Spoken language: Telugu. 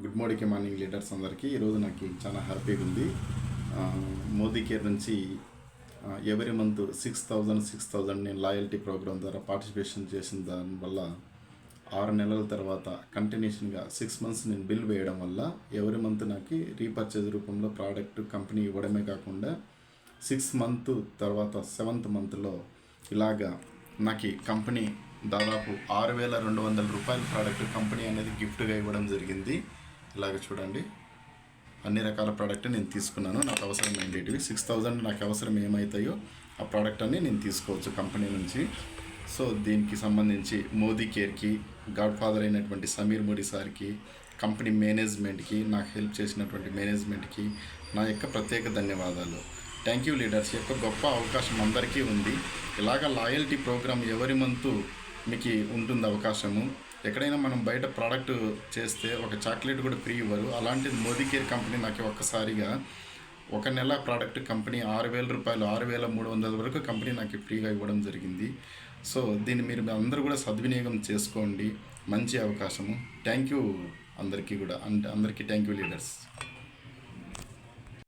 గుడ్ మార్నింగ్ లీడర్స్ అందరికీ. ఈరోజు నాకు చాలా హ్యాపీగా ఉంది. మోదీ కేర్ నుంచి ఎవరీ మంత్ 6,000 నేను లాయల్టీ ప్రోగ్రామ్ ద్వారా పార్టిసిపేషన్ చేసిన దానివల్ల 6 నెలల తర్వాత కంటిన్యూషన్గా 6 months నేను బిల్ వేయడం వల్ల ఎవరీ మంత్ నాకు రీపర్చేజ్ రూపంలో ప్రోడక్ట్ కంపెనీ ఇవ్వడమే కాకుండా 6 month తర్వాత 7th monthలో ఇలాగా నాకు కంపెనీ దాదాపు 6,200 రూపాయల ప్రోడక్ట్ కంపెనీ అనేది గిఫ్ట్గా ఇవ్వడం జరిగింది. ఇలాగ చూడండి, అన్ని రకాల ప్రోడక్ట్ నేను తీసుకున్నాను. నాకు అవసరమైనవి 6,000 నాకు అవసరం ఏమవుతాయో ఆ ప్రోడక్ట్ అన్ని నేను తీసుకోవచ్చు కంపెనీ నుంచి. సో దీనికి సంబంధించి మోదీ కేర్కి, గాడ్ ఫాదర్ అయినటువంటి సమీర్ మోడీ సార్కి, కంపెనీ మేనేజ్మెంట్కి, నాకు హెల్ప్ చేసినటువంటి మేనేజ్మెంట్కి నా యొక్క ప్రత్యేక ధన్యవాదాలు. Thank you leaders. యొక్క గొప్ప అవకాశం అందరికీ ఉంది. ఇలాగ లాయల్టీ ప్రోగ్రామ్ ఎవరి మంతు మీకు ఉంటుంది అవకాశము. ఎక్కడైనా మనం బయట ప్రోడక్ట్ చేస్తే ఒక చాక్లెట్ కూడా ఫ్రీ ఇవ్వరు. అలాంటిది మోదీ కేర్ కంపెనీ నాకు ఒక్కసారిగా 1 నెల ప్రోడక్ట్ కంపెనీ 6,000 రూపాయలు, 6,300 వరకు కంపెనీ నాకు ఫ్రీగా ఇవ్వడం జరిగింది. సో దీన్ని మీరు అందరూ కూడా సద్వినియోగం చేసుకోండి. మంచి అవకాశము. థ్యాంక్ యూ అందరికీ కూడా. అందరికీ థ్యాంక్ యూ లీడర్స్.